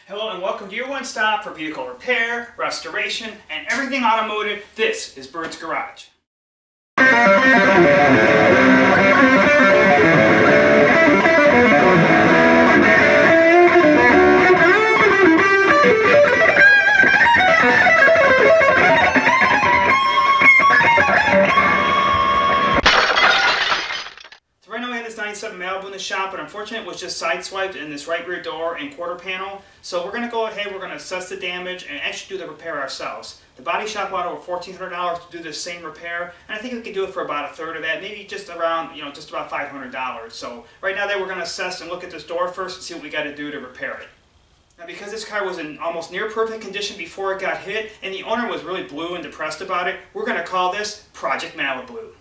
Hello and welcome to your one-stop for vehicle repair, restoration, and everything automotive. This is Bird's Garage. Right now we have this 97 Malibu in the shop, but unfortunately it was just sideswiped in this right rear door and quarter panel. So we're going to go ahead, we're going to assess the damage and actually do the repair ourselves. The body shop wanted over $1,400 to do this same repair, and I think we could do it for about a third of that, maybe just around, just about $500. So right now we're going to assess and look at this door first and see what we got to do to repair it. Now, because this car was in almost near perfect condition before it got hit, and the owner was really blue and depressed about it, we're going to call this Project Malibu.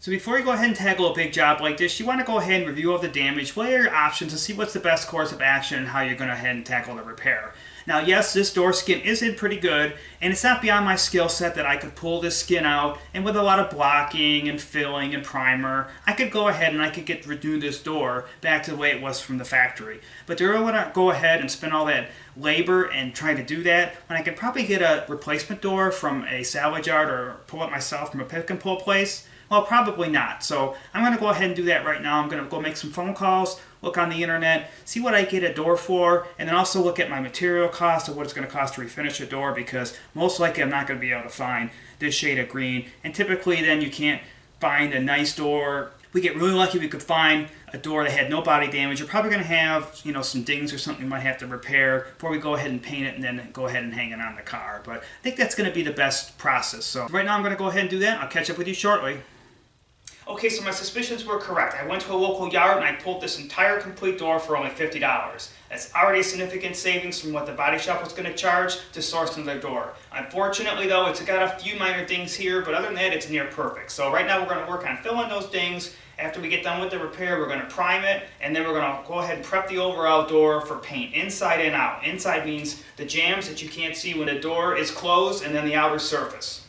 So before you go ahead and tackle a big job like this, you want to go ahead and review all the damage, weigh your options, and see what's the best course of action and how you're going to ahead and tackle the repair. Now yes, this door skin is in pretty good, and it's not beyond my skill set that I could pull this skin out, and with a lot of blocking and filling and primer, I could go ahead and I could redo this door back to the way it was from the factory. But do I want to go ahead and spend all that labor and try to do that when I could probably get a replacement door from a salvage yard or pull it myself from a pick and pull place? Well, probably not. So I'm going to go ahead and do that right now. I'm going to go make some phone calls, look on the internet, see what I get a door for, and then also look at my material cost of what it's going to cost to refinish a door, because most likely I'm not going to be able to find this shade of green. And typically then you can't find a nice door. We get really lucky we could find a door that had no body damage. You're probably going to have, some dings or something you might have to repair before we go ahead and paint it and then go ahead and hang it on the car. But I think that's going to be the best process. So right now I'm going to go ahead and do that. I'll catch up with you shortly. Okay, so my suspicions were correct. I went to a local yard and I pulled this entire complete door for only $50. That's already a significant savings from what the body shop was going to charge to source another door. Unfortunately though, it's got a few minor dings here, but other than that, it's near perfect. So right now we're going to work on filling those dings. After we get done with the repair, we're going to prime it, and then we're going to go ahead and prep the overall door for paint, inside and out. Inside means the jambs that you can't see when the door is closed, and then the outer surface.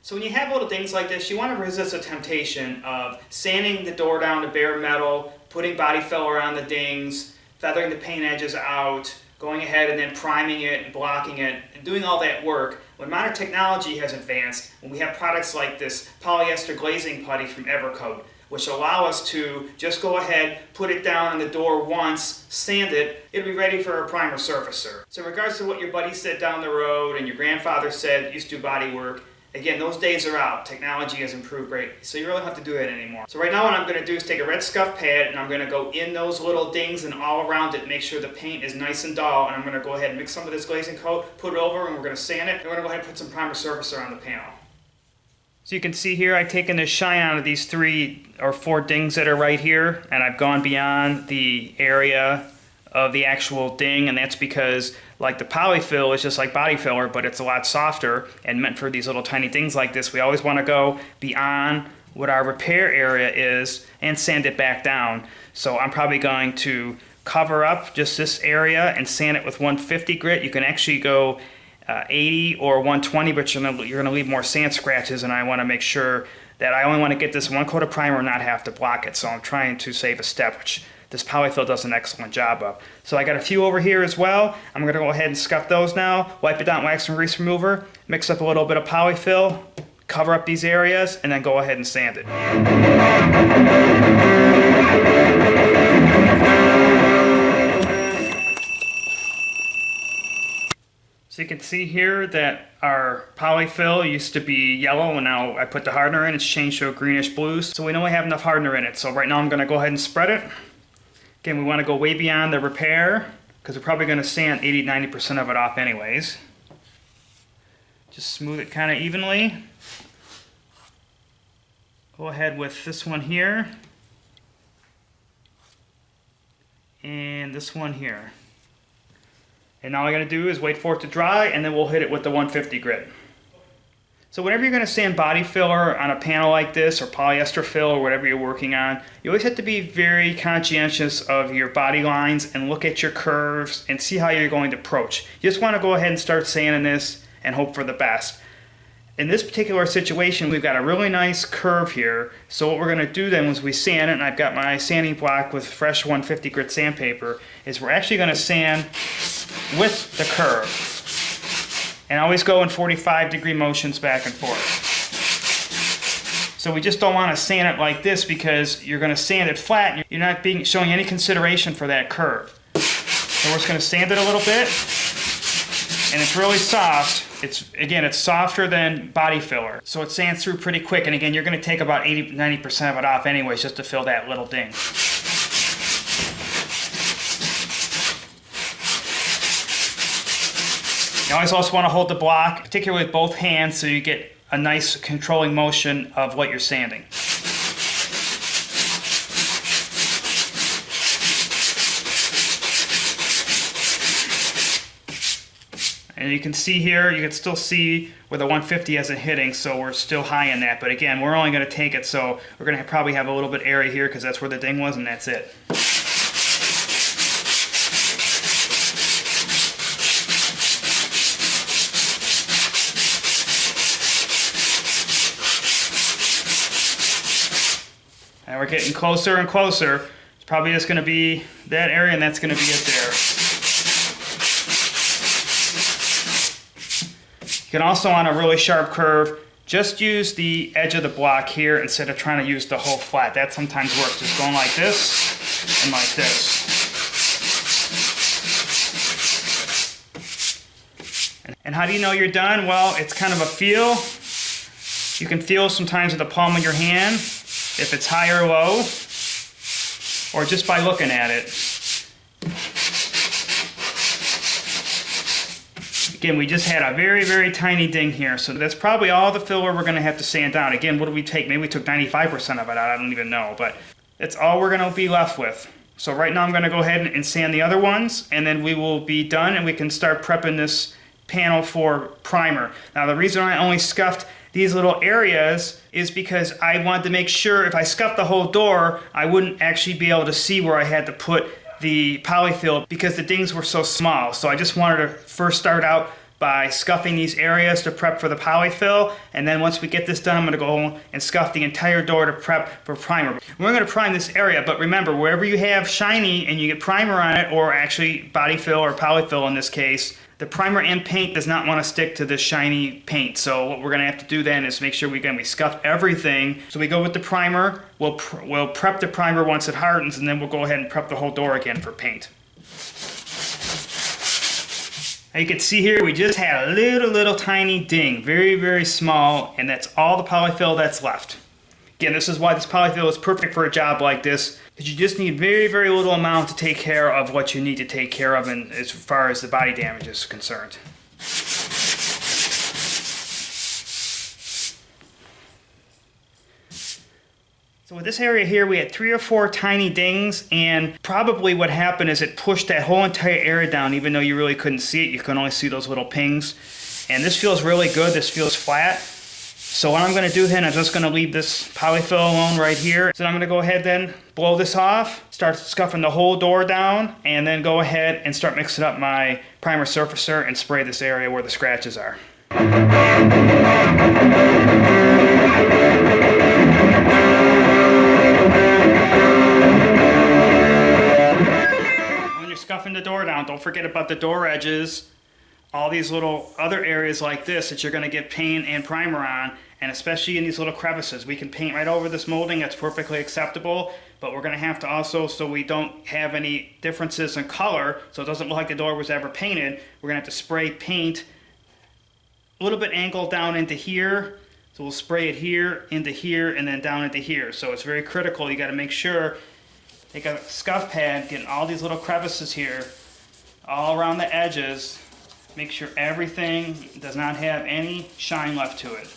So when you have little things like this, you want to resist the temptation of sanding the door down to bare metal, putting body filler on the dings, feathering the paint edges out, going ahead and then priming it and blocking it, and doing all that work. When modern technology has advanced, when we have products like this polyester glazing putty from Evercoat, which allow us to just go ahead, put it down on the door once, sand it, it'll be ready for a primer surfacer. So in regards to what your buddy said down the road and your grandfather said used to do body work, again, those days are out. Technology has improved greatly, so you really don't have to do that anymore. So right now what I'm going to do is take a red scuff pad and I'm going to go in those little dings and all around it, make sure the paint is nice and dull, and I'm going to go ahead and mix some of this glazing coat, put it over, and we're going to sand it, and we're going to go ahead and put some primer surfacer on the panel. So you can see here I've taken the shine out of these 3 or 4 dings that are right here, and I've gone beyond the area of the actual ding, and that's because like the polyfill is just like body filler, but it's a lot softer and meant for these little tiny dings like this. We always want to go beyond what our repair area is and sand it back down. So I'm probably going to cover up just this area and sand it with 150 grit. You can actually go 80 or 120, but you're going to leave more sand scratches, and I want to make sure that I only want to get this 1 coat of primer and not have to block it. So I'm trying to save a step, which this polyfill does an excellent job of. So I got a few over here as well. I'm going to go ahead and scuff those now, wipe it down with wax and grease remover, mix up a little bit of polyfill, cover up these areas, and then go ahead and sand it. So you can see here that our polyfill used to be yellow, and now I put the hardener in, it's changed to a greenish blue. So we know we have enough hardener in it. So right now I'm going to go ahead and spread it. Again, we want to go way beyond the repair because we're probably going to sand 80–90% of it off anyways. Just smooth it kind of evenly. Go ahead with this one here and this one here. And now all I got to do is wait for it to dry, and then we'll hit it with the 150 grit. So whenever you're going to sand body filler on a panel like this, or polyester fill, or whatever you're working on, you always have to be very conscientious of your body lines and look at your curves and see how you're going to approach. You just want to go ahead and start sanding this and hope for the best. In this particular situation, we've got a really nice curve here. So what we're going to do then is we sand it, and I've got my sanding block with fresh 150 grit sandpaper, is we're actually going to sand with the curve. And always go in 45-degree motions back and forth. So we just don't want to sand it like this because you're going to sand it flat and you're not showing any consideration for that curve. So we're just going to sand it a little bit, and it's really soft. It's softer than body filler, so it sands through pretty quick. And again, you're going to take about 80–90% of it off anyways, just to fill that little ding. You always also want to hold the block, particularly with both hands, so you get a nice controlling motion of what you're sanding. And you can see here, you can still see where the 150 isn't hitting, so we're still high in that. But again, we're only going to take it, so we're going to probably have a little bit area here because that's where the ding was, and that's it. And we're getting closer and closer. It's probably just going to be that area, and that's going to be it there. You can also, on a really sharp curve, just use the edge of the block here instead of trying to use the whole flat. That sometimes works, just going like this and like this. And how do you know you're done? Well, it's kind of a feel. You can feel sometimes with the palm of your hand if it's high or low, or just by looking at it. Again, we just had a very, very tiny ding here, so that's probably all the filler we're going to have to sand down. Again, what did we take? Maybe we took 95% of it out, I don't even know, but that's all we're going to be left with. So right now I'm going to go ahead and sand the other ones, and then we will be done, and we can start prepping this panel for primer. Now the reason I only scuffed these little areas is because I wanted to make sure if I scuffed the whole door, I wouldn't actually be able to see where I had to put the polyfill because the dings were so small. So I just wanted to first start out by scuffing these areas to prep for the polyfill, and then once we get this done, I'm going to go and scuff the entire door to prep for primer. We're going to prime this area, but remember, wherever you have shiny and you get primer on it, or actually body fill or polyfill in this case, the primer and paint does not want to stick to the shiny paint. So what we're going to have to do then is make sure we scuff everything. So we go with the primer, we'll prep the primer once it hardens, and then we'll go ahead and prep the whole door again for paint. Now you can see here we just had a little tiny ding, very, very small, and that's all the polyfill that's left. Again, this is why this polyfill is perfect for a job like this, because you just need very, very little amount to take care of what you need to take care of as far as the body damage is concerned. So with this area here, we had 3 or 4 tiny dings, and probably what happened is it pushed that whole entire area down, even though you really couldn't see it. You can only see those little pings. And this feels really good. This feels flat. So what I'm going to do then, I'm just going to leave this polyfill alone right here. So I'm going to go ahead then, blow this off, start scuffing the whole door down, and then go ahead and start mixing up my primer surfacer and spray this area where the scratches are. When you're scuffing the door down, don't forget about the door edges. All these little other areas like this that you're going to get paint and primer on, and especially in these little crevices. We can paint right over this molding, that's perfectly acceptable, but we're going to have to also, so we don't have any differences in color, so it doesn't look like the door was ever painted, we're going to have to spray paint a little bit angled down into here. So we'll spray it here, into here, and then down into here. So it's very critical. You got to make sure, take a scuff pad, get in all these little crevices here, all around the edges. Make sure everything does not have any shine left to it.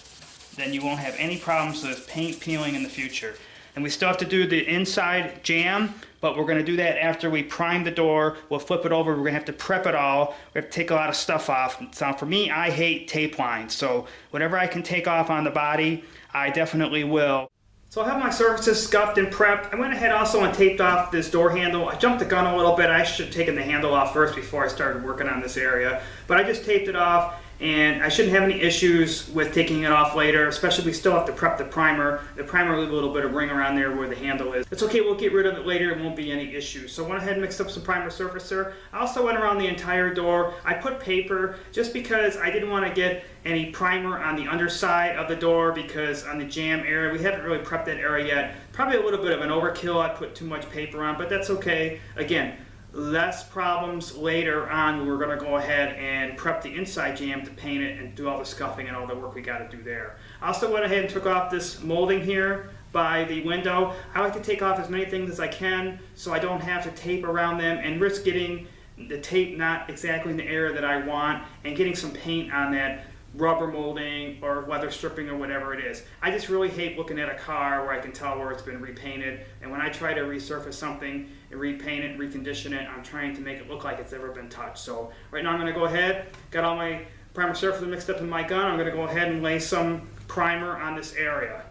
Then you won't have any problems with paint peeling in the future. And we still have to do the inside jamb, but we're going to do that after we prime the door. We'll flip it over. We're going to have to prep it all. We have to take a lot of stuff off. So for me, I hate tape lines. So whatever I can take off on the body, I definitely will. So I have my surfaces scuffed and prepped. I went ahead also and taped off this door handle. I jumped the gun a little bit. I should have taken the handle off first before I started working on this area. But I just taped it off. and I shouldn't have any issues with taking it off later, especially if we still have to prep the primer. The primer will leave a little bit of ring around there where the handle is. It's okay, we'll get rid of it later, it won't be any issues. So I went ahead and mixed up some primer surfacer. I also went around the entire door. I put paper just because I didn't want to get any primer on the underside of the door, because on the Jamb area, we haven't really prepped that area yet. Probably a little bit of an overkill, I put too much paper on, but that's okay. Again, less problems later on when we're going to go ahead and prep the inside jamb to paint it and do all the scuffing and all the work we got to do there. I also went ahead and took off this molding here by the window. I like to take off as many things as I can so I don't have to tape around them and risk getting the tape not exactly in the area that I want and getting some paint on that rubber molding or weather stripping or whatever it is. I just really hate looking at a car where I can tell where it's been repainted, and when I try to resurface something and repaint it and recondition it, I'm trying to make it look like it's ever been touched. So right now I'm going to go ahead, got all my primer surfacer mixed up in my gun, I'm going to go ahead and lay some primer on this area.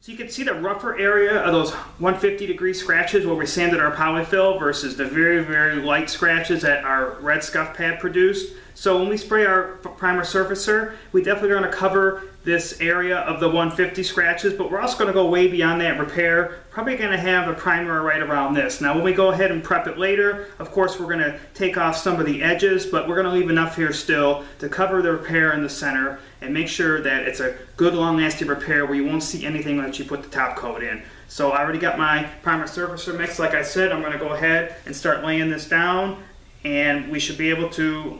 So you can see the rougher area of those 150-degree scratches where we sanded our polyfill versus the very, very light scratches that our red scuff pad produced. So when we spray our primer surfacer, we definitely are going to cover this area of the 150 scratches, but we're also going to go way beyond that repair. Probably going to have a primer right around this. Now when we go ahead and prep it later, of course we're going to take off some of the edges, but we're going to leave enough here still to cover the repair in the center and make sure that it's a good long-lasting repair where you won't see anything once you put the top coat in. So I already got my primer surfacer mixed. Like I said, I'm going to go ahead and start laying this down, and we should be able to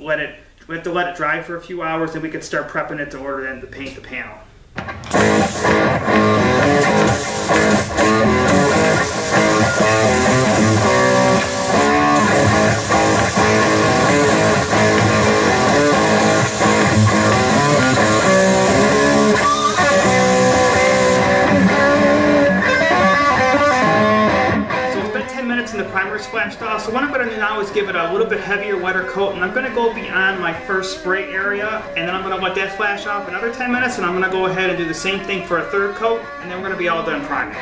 we have to let it dry for a few hours, then we can start prepping it to order then to paint the panel. Splashed off. So what I'm going to do now is give it a little bit heavier, wetter coat, and I'm going to go beyond my first spray area, and then I'm going to let that flash off another 10 minutes, and I'm going to go ahead and do the same thing for a third coat, and then we're going to be all done priming.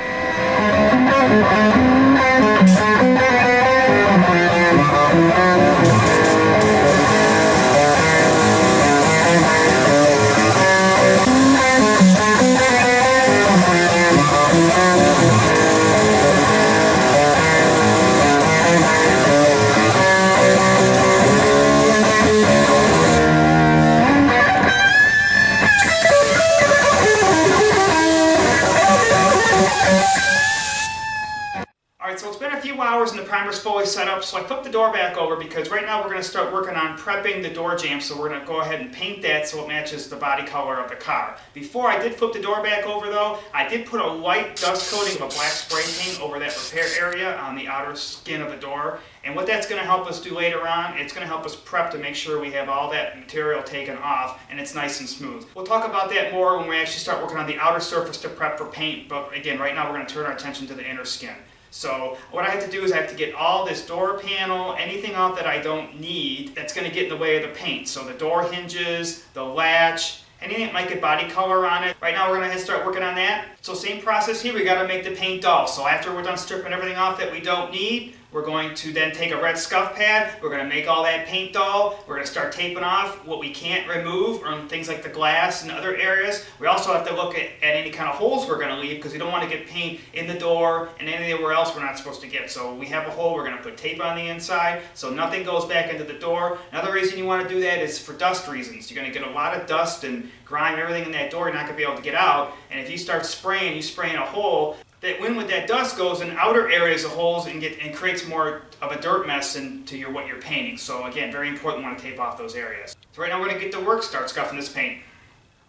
Hours and the primer's fully set up, so I flipped the door back over because right now we're going to start working on prepping the door jamb, so we're going to go ahead and paint that so it matches the body color of the car. Before I did flip the door back over though, I did put a light dust coating of a black spray paint over that repair area on the outer skin of the door, and what that's going to help us do later on, it's going to help us prep to make sure we have all that material taken off and it's nice and smooth. We'll talk about that more when we actually start working on the outer surface to prep for paint, but again, right now we're going to turn our attention to the inner skin. So what I have to do is I have to get all this door panel, anything off that I don't need that's going to get in the way of the paint. So the door hinges, the latch, anything that might get body color on it. Right now we're going to start working on that. So same process here, we got to make the paint dull. So after we're done stripping everything off that we don't need, we're going to then take a red scuff pad, we're going to make all that paint dull, we're going to start taping off what we can't remove, or things like the glass and other areas. We also have to look at any kind of holes we're going to leave because we don't want to get paint in the door and anywhere else we're not supposed to get. So we have a hole, we're going to put tape on the inside so nothing goes back into the door. Another reason you want to do that is for dust reasons. You're going to get a lot of dust and grime, everything in that door, you're not going to be able to get out. And if you start spraying, you spray in a hole, that when with that dust goes in outer areas of holes and creates more of a dirt mess into what you're painting. So again, very important, you want to tape off those areas. So right now we're going to get to work, start scuffing this paint.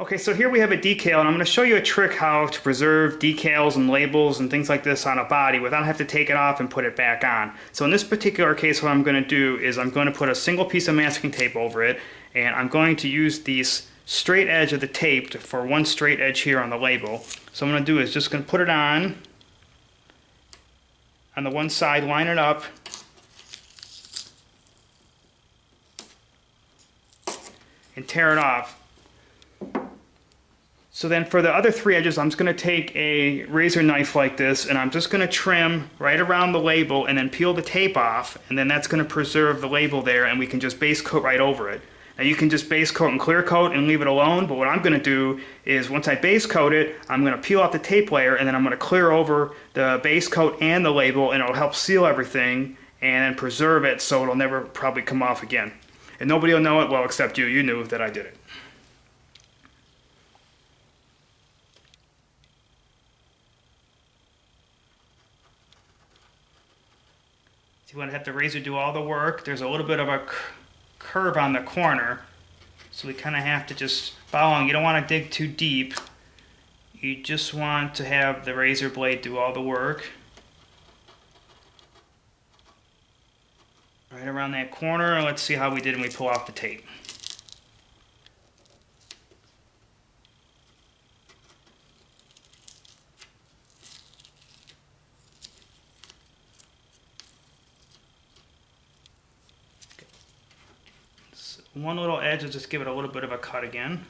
Okay, so here we have a decal, and I'm going to show you a trick how to preserve decals and labels and things like this on a body without having to take it off and put it back on. So in this particular case, what I'm going to do is I'm going to put a single piece of masking tape over it, and I'm going to use these straight edge of the tape for one straight edge here on the label. So what I'm going to do is just going to put it on the one side, line it up, and tear it off. So then for the other three edges, I'm just going to take a razor knife like this, and I'm just going to trim right around the label and then peel the tape off, and then that's going to preserve the label there, and we can just base coat right over it. Now you can just base coat and clear coat and leave it alone, but what I'm going to do is once I base coat it, I'm going to peel off the tape layer and then I'm going to clear over the base coat and the label, and it'll help seal everything and then preserve it so it'll never probably come off again. And nobody will know it, well, except you. You knew that I did it. You want to have the razor do all the work. There's a little bit of a curve on the corner, so we kind of have to just follow along. You don't want to dig too deep. You just want to have the razor blade do all the work. Right around that corner. Let's see how we did when we pull off the tape. One little edge, will just give it a little bit of a cut again.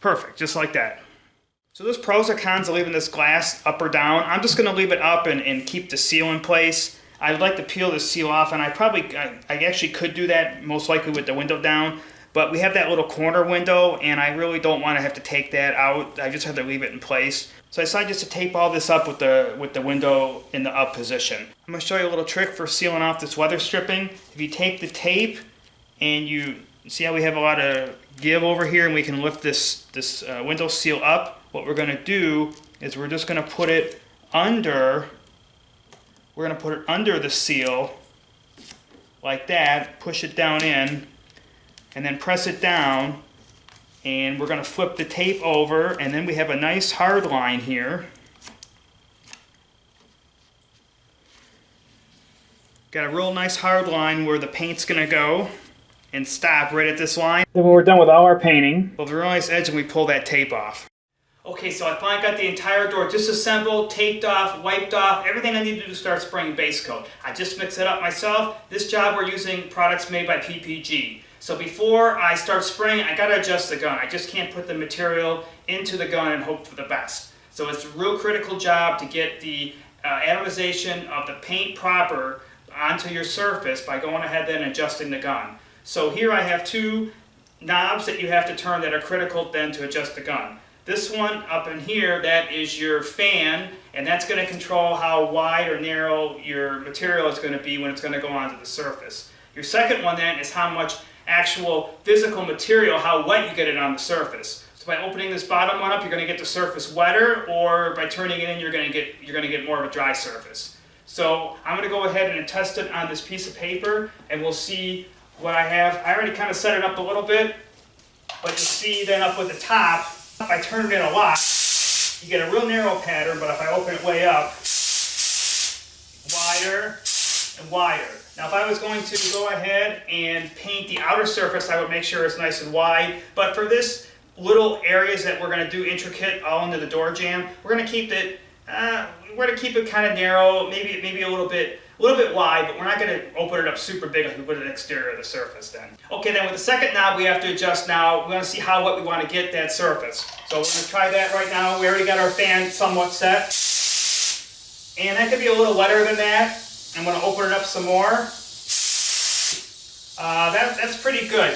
Perfect, just like that. So there's pros or cons of leaving this glass up or down. I'm just going to leave it up and keep the seal in place. I'd like to peel the seal off, and I actually could do that most likely with the window down, but we have that little corner window, and I really don't want to have to take that out. I just have to leave it in place. So I decided just to tape all this up with the window in the up position. I'm going to show you a little trick for sealing off this weather stripping. If you take the tape and you see how we have a lot of give over here, and we can lift this window seal up, what we're going to do is we're just going to put it under. We're going to put it under the seal like that, push it down in, and then press it down, and we're going to flip the tape over, and then we have a nice hard line here. Got a real nice hard line where the paint's going to go and stop right at this line. Then when we're done with all our painting, we'll have a real nice edge and we pull that tape off. Okay, so I finally got the entire door disassembled, taped off, wiped off, everything I need to do to start spraying base coat. I just mixed it up myself. This job we're using products made by PPG. So before I start spraying, I gotta adjust the gun. I just can't put the material into the gun and hope for the best. So it's a real critical job to get the atomization of the paint proper onto your surface by going ahead then and adjusting the gun. So here I have two knobs that you have to turn that are critical then to adjust the gun. This one up in here, that is your fan, and that's going to control how wide or narrow your material is going to be when it's going to go onto the surface. Your second one then is how much actual physical material, how wet you get it on the surface. So by opening this bottom one up, you're going to get the surface wetter, or by turning it in, you're going to get more of a dry surface. So I'm going to go ahead and test it on this piece of paper, and we'll see what I have. I already kind of set it up a little bit, but you see then up at the top, if I turn it in a lot, you get a real narrow pattern, but if I open it way up, wider and wider. Now if I was going to go ahead and paint the outer surface, I would make sure it's nice and wide, but for this little areas that we're going to do intricate all into the door jamb, we're going to keep it kind of narrow, maybe a little bit wide, but we're not going to open it up super big like we would an exterior of the surface then. Okay, then with the second knob we have to adjust now. We want to see how wet we want to get that surface. So we're going to try that right now. We already got our fan somewhat set. And that could be a little wetter than that. I'm going to open it up some more. That's pretty good.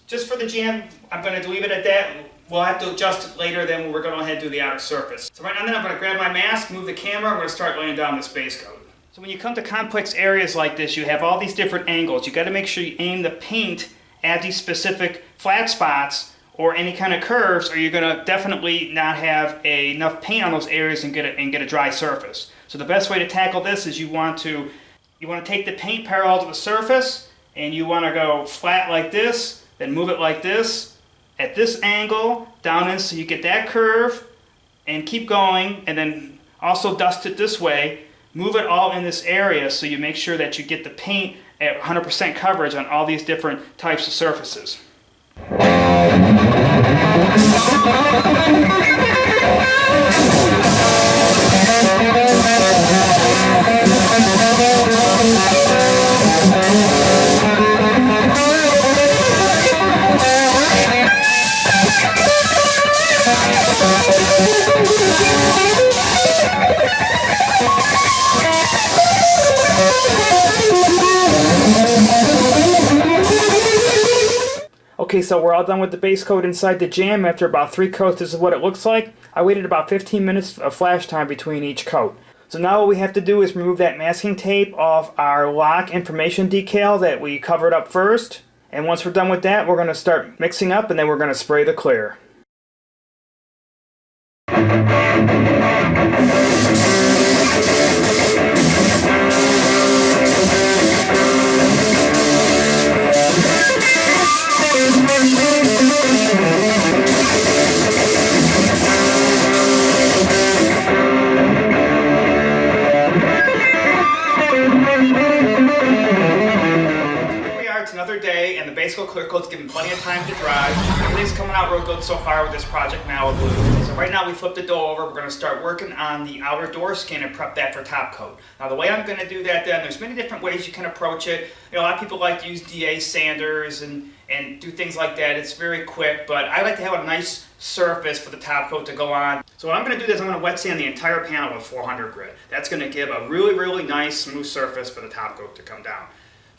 Just for the jam, I'm going to leave it at that. We'll have to adjust it later then when we're going to go ahead and do the outer surface. So right now then I'm going to grab my mask, move the camera, I'm going to start laying down this base coat. So when you come to complex areas like this, you have all these different angles. You got to make sure you aim the paint at these specific flat spots or any kind of curves, or you're going to definitely not have enough paint on those areas and get a dry surface. So the best way to tackle this is you want to take the paint parallel to the surface, and you want to go flat like this, then move it like this, at this angle, down in so you get that curve, and keep going, and then also dust it this way. Move it all in this area so you make sure that you get the paint at 100% coverage on all these different types of surfaces. Okay, so we're all done with the base coat inside the Jamb. After about 3 coats, this is what it looks like. I waited about 15 minutes of flash time between each coat. So now what we have to do is remove that masking tape off our lock information decal that we covered up first. And once we're done with that, we're going to start mixing up and then we're going to spray the clear. Another day, and the base coat clear coat's given plenty of time to dry. Everything's coming out real good so far with this project Malibu. So right now we flip the door over. We're going to start working on the outer door skin and prep that for top coat. Now the way I'm going to do that then, there's many different ways you can approach it. You know, a lot of people like to use DA sanders and do things like that. It's very quick, but I like to have a nice surface for the top coat to go on. So what I'm going to do is I'm going to wet sand the entire panel with 400 grit. That's going to give a really nice smooth surface for the top coat to come down.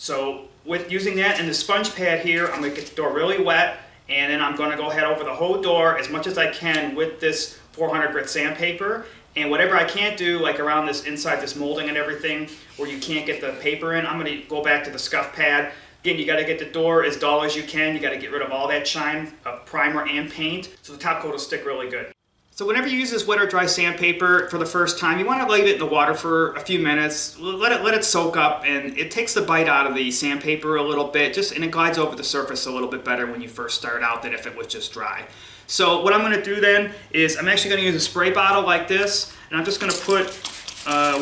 So with using that and the sponge pad here, I'm going to get the door really wet, and then I'm going to go ahead over the whole door as much as I can with this 400 grit sandpaper. And whatever I can't do, like around this inside this molding and everything, where you can't get the paper in, I'm going to go back to the scuff pad. Again, you got to get the door as dull as you can. You got to get rid of all that shine of primer and paint, so the top coat will stick really good. So whenever you use this wet or dry sandpaper for the first time, you want to leave it in the water for a few minutes. Let it soak up, and it takes the bite out of the sandpaper a little bit, and it glides over the surface a little bit better when you first start out than if it was just dry. So what I'm going to do then is I'm actually going to use a spray bottle like this, and I'm just going to put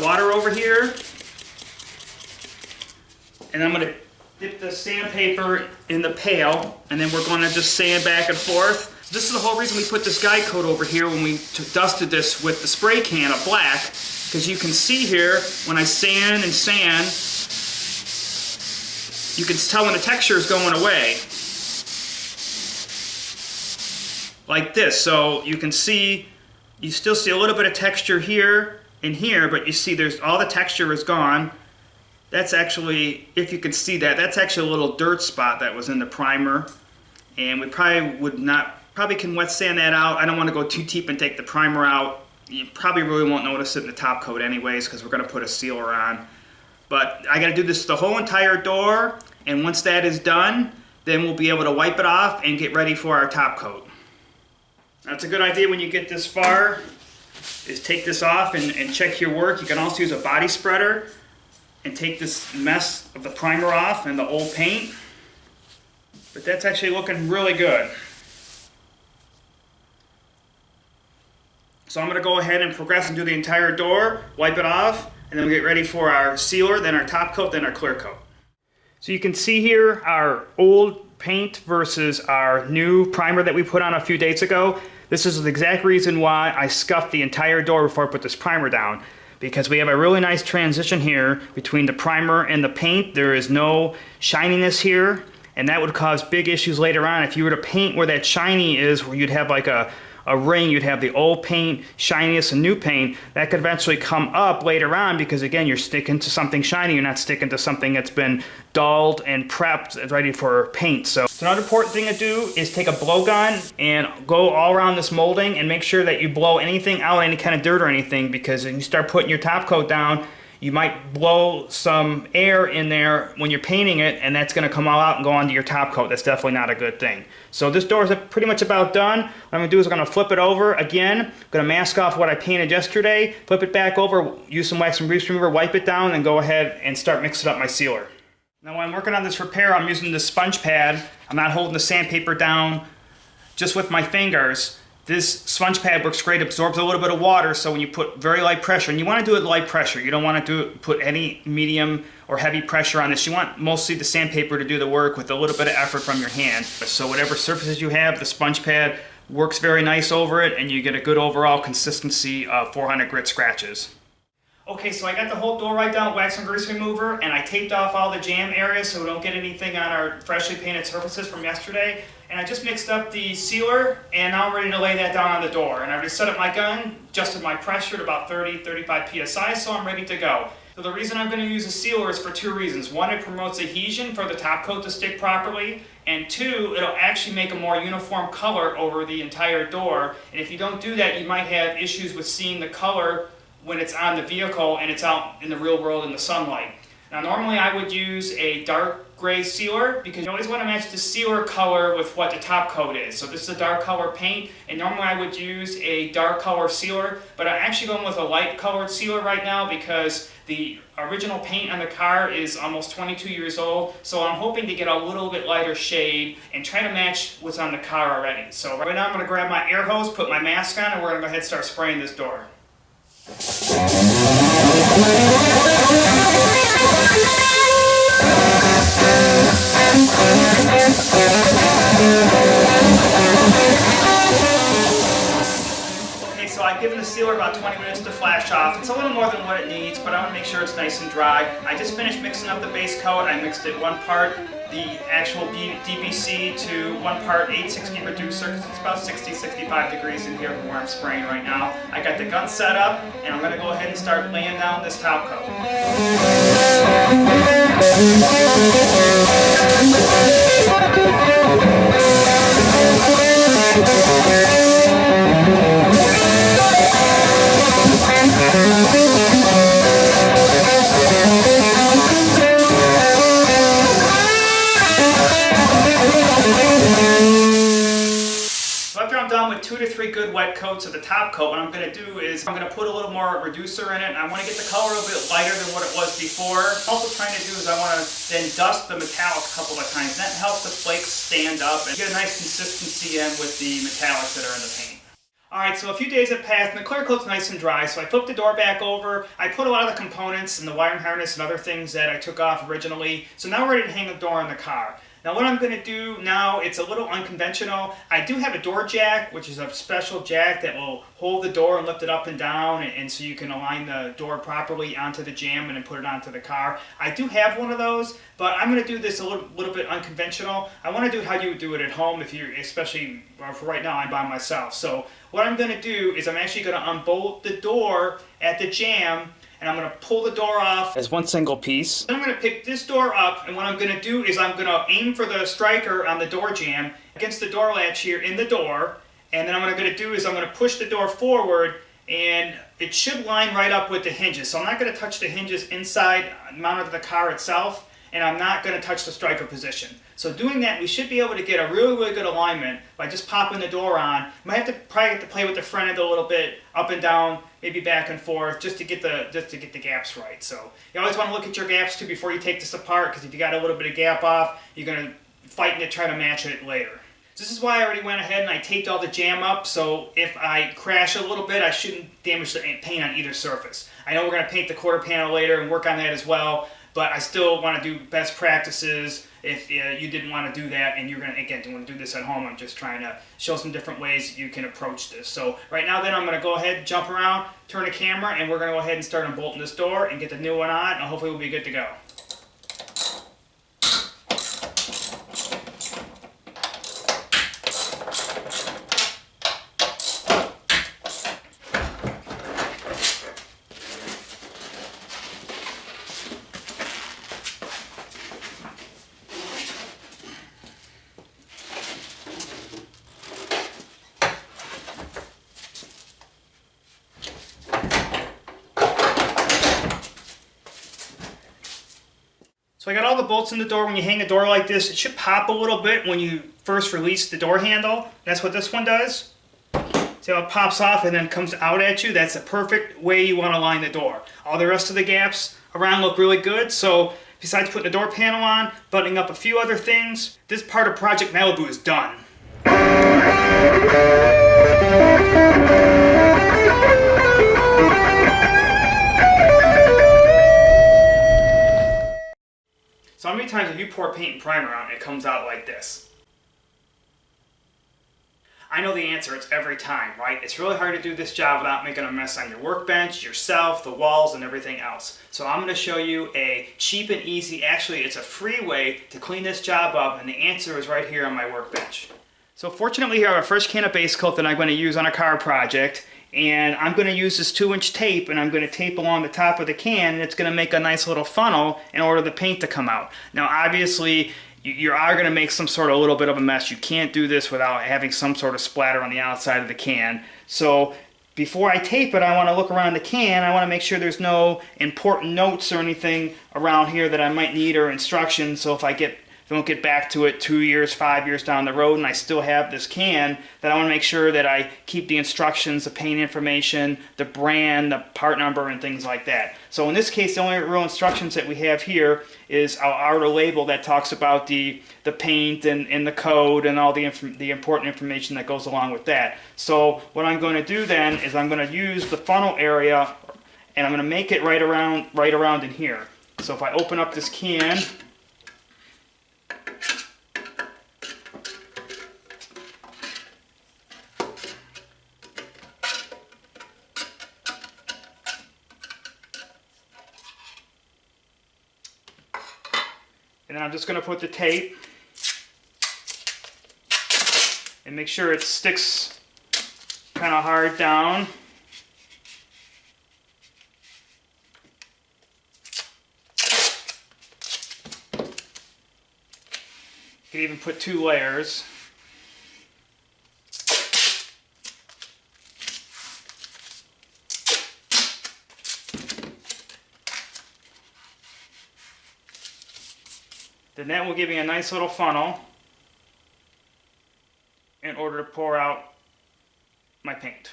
water over here, and I'm going to dip the sandpaper in the pail, and then we're going to just sand back and forth. This is the whole reason we put this guide coat over here when we dusted this with the spray can of black, because you can see here when I sand and sand, you can tell when the texture is going away. Like this. So you can see, you still see a little bit of texture here and here, but you see there's all the texture is gone. That's actually, if you can see that, that's actually a little dirt spot that was in the primer, and we probably can wet sand that out. I don't want to go too deep and take the primer out. You probably really won't notice it in the top coat anyways, because we're going to put a sealer on. But I got to do this the whole entire door, and once that is done, then we'll be able to wipe it off and get ready for our top coat. That's a good idea when you get this far, is take this off and check your work. You can also use a body spreader and take this mess of the primer off and the old paint. But that's actually looking really good. So I'm going to go ahead and progress and do the entire door, wipe it off, and then we get ready for our sealer, then our top coat, then our clear coat. So you can see here our old paint versus our new primer that we put on a few days ago. This is the exact reason why I scuffed the entire door before I put this primer down, because we have a really nice transition here between the primer and the paint. There is no shininess here, and that would cause big issues later on. If you were to paint where that shiny is, where you'd have like a ring, you'd have the old paint, shininess, and new paint, that could eventually come up later on, because again, you're sticking to something shiny, you're not sticking to something that's been dulled and prepped, ready for paint. So another important thing to do is take a blowgun and go all around this molding and make sure that you blow anything out, any kind of dirt or anything, because when you start putting your top coat down, you might blow some air in there when you're painting it, and that's going to come all out and go onto your top coat. That's definitely not a good thing. So this door is pretty much about done. What I'm going to do is I'm going to flip it over again. I'm going to mask off what I painted yesterday, flip it back over, use some wax and grease remover, wipe it down, and go ahead and start mixing up my sealer. Now when I'm working on this repair, I'm using the sponge pad. I'm not holding the sandpaper down just with my fingers. This sponge pad works great, absorbs a little bit of water, so when you put very light pressure, and you want to do it light pressure, you don't want to put any medium or heavy pressure on this. You want mostly the sandpaper to do the work with a little bit of effort from your hand. So whatever surfaces you have, the sponge pad works very nice over it, and you get a good overall consistency of 400 grit scratches. Okay, so I got the whole door right down, wax and grease remover, and I taped off all the jam areas so we don't get anything on our freshly painted surfaces from yesterday. And I just mixed up the sealer, and now I'm ready to lay that down on the door. And I already set up my gun, adjusted my pressure to about 30-35 psi, so I'm ready to go. So the reason I'm going to use a sealer is for two reasons. One, it promotes adhesion for the top coat to stick properly, and two, it'll actually make a more uniform color over the entire door. And if you don't do that, you might have issues with seeing the color when it's on the vehicle and it's out in the real world in the sunlight. Now normally I would use a dark gray sealer because you always want to match the sealer color with what the top coat is. So this is a dark color paint, and normally I would use a dark color sealer, but I'm actually going with a light colored sealer right now because the original paint on the car is almost 22 years old, so I'm hoping to get a little bit lighter shade and try to match what's on the car already. So right now I'm going to grab my air hose, put my mask on, and we're going to go ahead and start spraying this door. Okay, so I've given the sealer about 20 minutes to flash off. It's a little more than what it needs, but I want to make sure it's nice and dry. I just finished mixing up the base coat. I mixed it 1 part the actual DBC to 1 part 860 reducer because it's about 60-65 degrees in here from where I'm spraying right now. I got the gun set up, and I'm going to go ahead and start laying down this top coat. After I'm done with 2 to 3 good wet coats of the top coat, what I'm going to do is I'm going to put a little more reducer in it, and I want to get the color a little bit lighter than what it was before. Also trying to do is I want to then dust the metallic a couple of times, and that helps the flakes stand up and get a nice consistency in with the metallics that are in the paint. Alright, so a few days have passed and the clear coat's nice and dry, so I flipped the door back over. I put a lot of the components and the wiring harness and other things that I took off originally, so now we're ready to hang the door on the car. Now what I'm going to do now, it's a little unconventional. I do have a door jack, which is a special jack that will hold the door and lift it up and down, and so you can align the door properly onto the jamb and then put it onto the car. I do have one of those, but I'm going to do this a little bit unconventional. I want to do how you would do it at home, if you're, especially for right now, I'm by myself. So what I'm going to do is I'm actually going to unbolt the door at the jamb, and I'm going to pull the door off as one single piece. Then I'm going to pick this door up, and what I'm going to do is I'm going to aim for the striker on the door jamb against the door latch here in the door, and then what I'm going to do is I'm going to push the door forward, and it should line right up with the hinges. So I'm not going to touch the hinges inside mounted to the car itself, and I'm not going to touch the striker position. So doing that, we should be able to get a really, really good alignment by just popping the door on. Might have to probably play with the front end a little bit, up and down, maybe back and forth, just to get the gaps right. So you always want to look at your gaps too before you take this apart, because if you got a little bit of gap off, you're going to fight to try to match it later. This is why I already went ahead and I taped all the jamb up, so if I crash a little bit, I shouldn't damage the paint on either surface. I know we're going to paint the quarter panel later and work on that as well, but I still want to do best practices if you didn't want to do that and you're going to, again, want to do this at home. I'm just trying to show some different ways you can approach this. So right now then I'm going to go ahead, jump around, turn the camera, and we're going to go ahead and start unbolting this door and get the new one on, and hopefully we'll be good to go. So I got all the bolts in the door. When you hang a door like this, it should pop a little bit when you first release the door handle. That's what this one does. See how it pops off and then comes out at you? That's the perfect way you want to line the door. All the rest of the gaps around look really good. So besides putting the door panel on, buttoning up a few other things, this part of Project Malibu is done. So how many times have you poured paint and primer on and it comes out like this? I know the answer, it's every time, right? It's really hard to do this job without making a mess on your workbench, yourself, the walls, and everything else. So I'm going to show you a cheap and easy, actually it's a free way to clean this job up, and the answer is right here on my workbench. So fortunately here I have a fresh can of base coat that I'm going to use on a car project, and I'm going to use this 2-inch tape, and I'm going to tape along the top of the can, and it's going to make a nice little funnel in order for the paint to come out. Now obviously you are going to make some sort of little bit of a mess. You can't do this without having some sort of splatter on the outside of the can. So before I tape it, I want to look around the can. I want to make sure there's no important notes or anything around here that I might need, or instructions. So if I don't get back to it 2 years, 5 years down the road, and I still have this can, then I want to make sure that I keep the instructions, the paint information, the brand, the part number, and things like that. So in this case, the only real instructions that we have here is our outer label that talks about the paint and the code and all the important information that goes along with that. So what I'm going to do then is I'm going to use the funnel area, and I'm going to make it right around in here. So if I open up this can, and then I'm just going to put the tape and make sure it sticks kind of hard down. You can even put 2 layers. Then that will give me a nice little funnel in order to pour out my paint.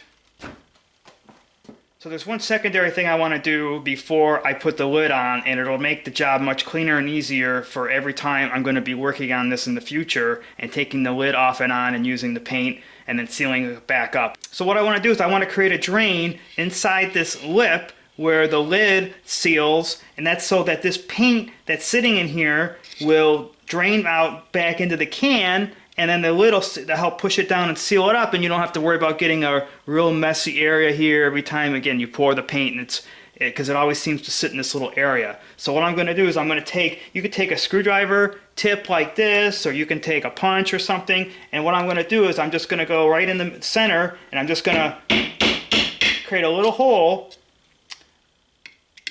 So there's one secondary thing I want to do before I put the lid on, and it'll make the job much cleaner and easier for every time I'm going to be working on this in the future and taking the lid off and on and using the paint and then sealing it back up. So what I want to do is I want to create a drain inside this lip where the lid seals, and that's so that this paint that's sitting in here will drain out back into the can, and then the lid will help push it down and seal it up, and you don't have to worry about getting a real messy area here every time again you pour the paint, and because it always seems to sit in this little area. So what I'm going to do is I'm going to you could take a screwdriver tip like this, or you can take a punch or something, and what I'm going to do is I'm just going to go right in the center, and I'm just going to create a little hole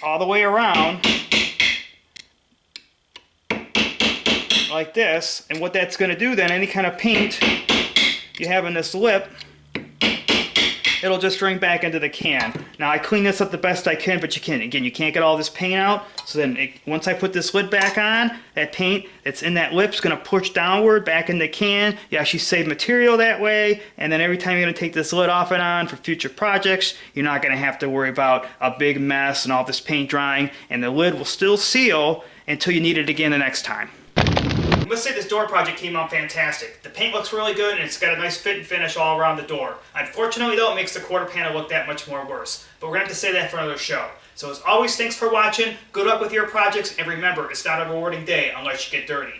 all the way around like this. And what that's going to do then, any kind of paint you have in this lip, it'll just drain back into the can. Now I clean this up the best I can, but you can't get all this paint out. So then once I put this lid back on, that paint that's in that lip's going to push downward back in the can. You actually save material that way, and then every time you're going to take this lid off and on for future projects, you're not going to have to worry about a big mess and all this paint drying, and the lid will still seal until you need it again the next time. I must say this door project came out fantastic. The paint looks really good, and it's got a nice fit and finish all around the door. Unfortunately though, it makes the quarter panel look that much more worse. But we're going to have to say that for another show. So as always, thanks for watching, good luck with your projects, and remember, it's not a rewarding day unless you get dirty.